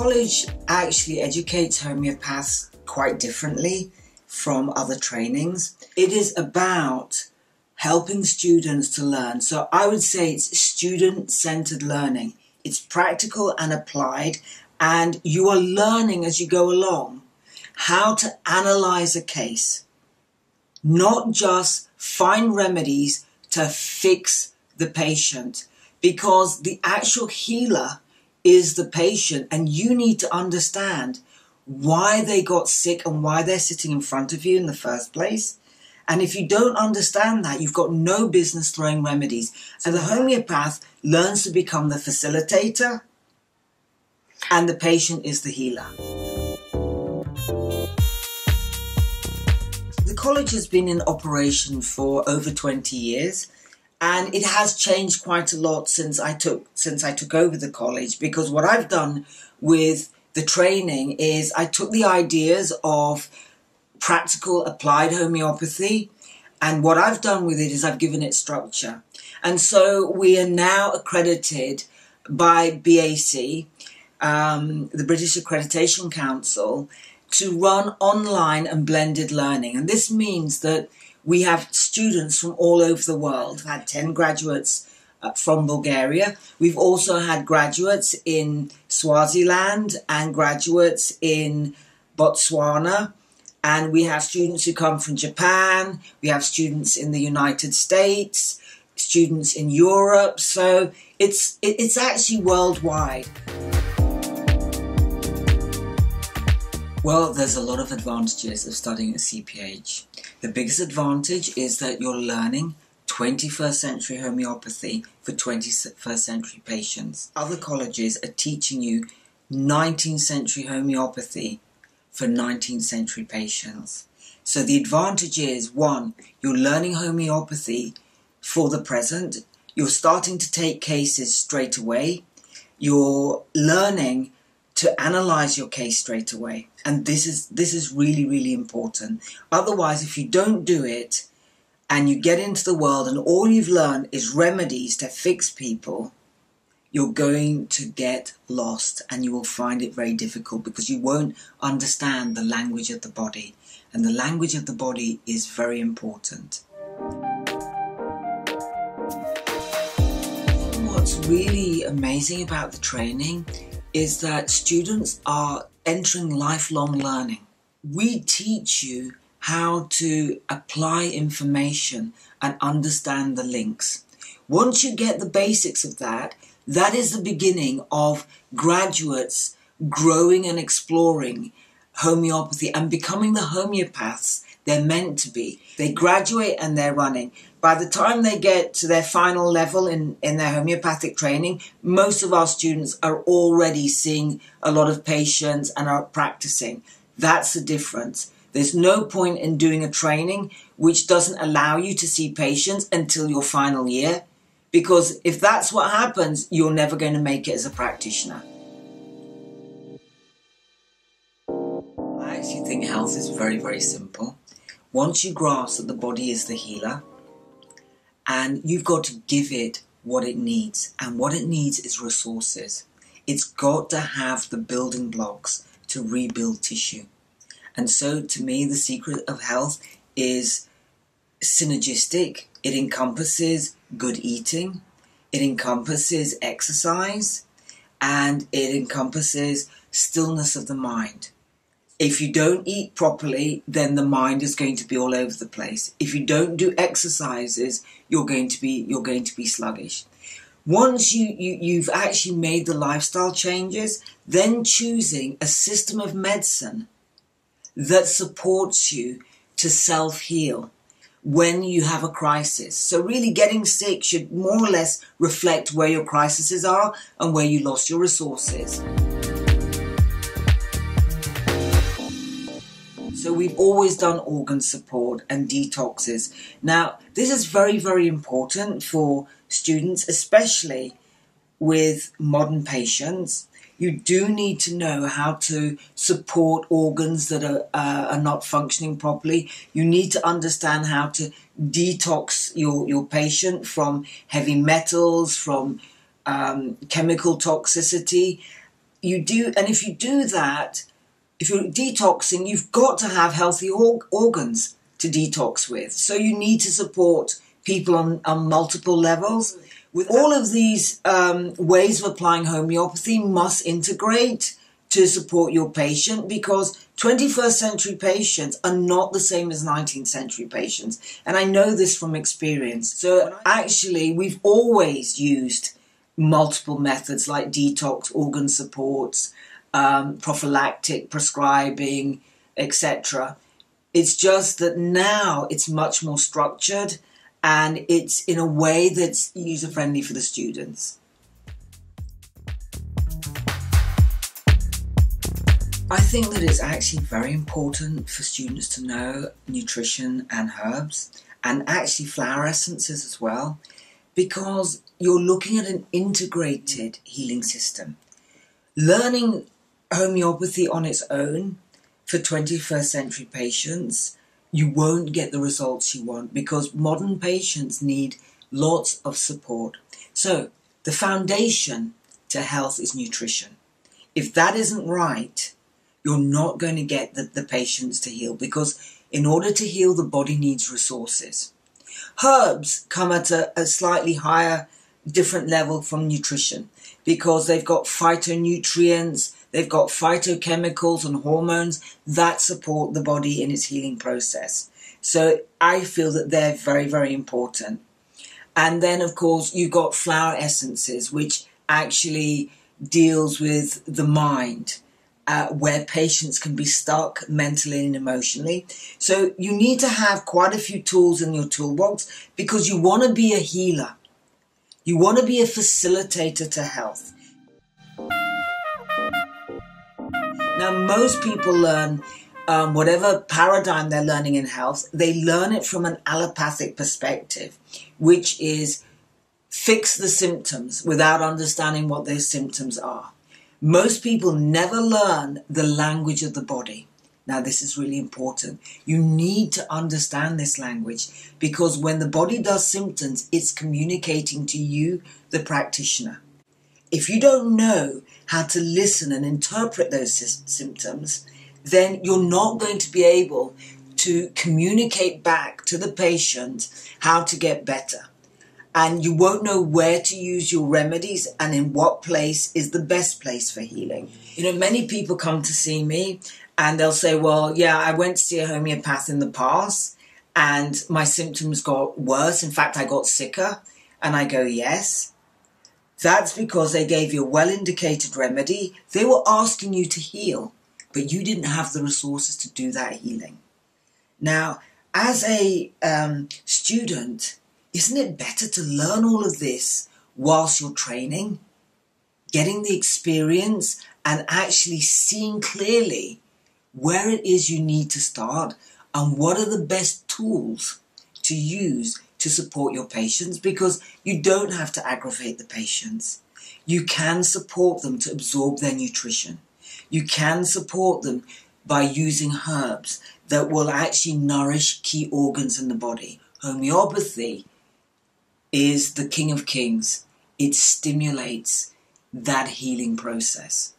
college actually educates homeopaths quite differently from other trainings. It is about helping students to learn. So I would say it's student-centered learning. It's practical and applied, and you are learning as you go along how to analyze a case, not just find remedies to fix the patient, because the actual healer is the patient, and you need to understand why they got sick and why they're sitting in front of you in the first place. And if you don't understand that, you've got no business throwing remedies. And the homeopath learns to become the facilitator, and the patient is the healer. The college has been in operation for over 20 years. And it has changed quite a lot since I took over the college, because what I've done with the training is I took the ideas of practical applied homeopathy, and what I've done with it is I've given it structure. And so we are now accredited by BAC, the British Accreditation Council, to run online and blended learning. And this means that we have students from all over the world. We've had 10 graduates from Bulgaria. We've also had graduates in Swaziland and graduates in Botswana. And we have students who come from Japan. We have students in the United States, students in Europe. So it's actually worldwide. Well, there's a lot of advantages of studying at CPH. The biggest advantage is that you're learning 21st century homeopathy for 21st century patients. Other colleges are teaching you 19th century homeopathy for 19th century patients. So the advantage is, one, you're learning homeopathy for the present. You're starting to take cases straight away. You're learning to analyze your case straight away. And this is really, really important. Otherwise, if you don't do it and you get into the world and all you've learned is remedies to fix people, you're going to get lost and you will find it very difficult, because you won't understand the language of the body. And the language of the body is very important. What's really amazing about the training is that students are entering lifelong learning. We teach you how to apply information and understand the links. Once you get the basics of that, that is the beginning of graduates growing and exploring homeopathy and becoming the homeopaths they're meant to be. They graduate and they're running. By the time they get to their final level in their homeopathic training, most of our students are already seeing a lot of patients and are practicing. That's the difference. There's no point in doing a training which doesn't allow you to see patients until your final year, because if that's what happens, you're never going to make it as a practitioner. I actually think health is very, very simple. Once you grasp that the body is the healer, and you've got to give it what it needs, and what it needs is resources. It's got to have the building blocks to rebuild tissue. And so to me, the secret of health is synergistic. It encompasses good eating, it encompasses exercise, and it encompasses stillness of the mind. If you don't eat properly, then the mind is going to be all over the place. If you don't do exercises, you're going to be sluggish. Once you've actually made the lifestyle changes, then choosing a system of medicine that supports you to self-heal when you have a crisis. So really getting sick should more or less reflect where your crises are and where you lost your resources. So we've always done organ support and detoxes. Now, this is very, very important for students, especially with modern patients. You do need to know how to support organs that are not functioning properly. You need to understand how to detox your patient from heavy metals, from chemical toxicity. if you do that, if you're detoxing, you've got to have healthy organs to detox with. So you need to support people on multiple levels. With all of these ways of applying homeopathy must integrate to support your patient, because 21st century patients are not the same as 19th century patients. And I know this from experience. So actually, we've always used multiple methods like detox, organ supports, prophylactic prescribing, etc. It's just that now it's much more structured and it's in a way that's user-friendly for the students. I think that it's actually very important for students to know nutrition and herbs, and actually flower essences as well, because you're looking at an integrated healing system. Learning homeopathy on its own for 21st century patients, you won't get the results you want, because modern patients need lots of support. So the foundation to health is nutrition. If that isn't right, you're not going to get the patients to heal, because in order to heal, the body needs resources. Herbs come at a slightly higher, different level from nutrition, because they've got phytonutrients, they've got phytochemicals and hormones that support the body in its healing process. So I feel that they're very, very important. And then, of course, you've got flower essences, which actually deals with the mind, where patients can be stuck mentally and emotionally. So you need to have quite a few tools in your toolbox, because you want to be a healer. You want to be a facilitator to health. Now, most people learn whatever paradigm they're learning in health, they learn it from an allopathic perspective, which is fix the symptoms without understanding what those symptoms are. Most people never learn the language of the body. Now, this is really important. You need to understand this language, because when the body does symptoms, it's communicating to you, the practitioner. If you don't know how to listen and interpret those symptoms, then you're not going to be able to communicate back to the patient how to get better. And you won't know where to use your remedies and in what place is the best place for healing. You know, many people come to see me and they'll say, well, yeah, I went to see a homeopath in the past and my symptoms got worse. In fact, I got sicker. And I go, yes. That's because they gave you a well-indicated remedy. They were asking you to heal, but you didn't have the resources to do that healing. Now, as a student, isn't it better to learn all of this whilst you're training, getting the experience and actually seeing clearly where it is you need to start and what are the best tools to use to support your patients? Because you don't have to aggravate the patients. You can support them to absorb their nutrition. You can support them by using herbs that will actually nourish key organs in the body. Homeopathy is the king of kings. It stimulates that healing process.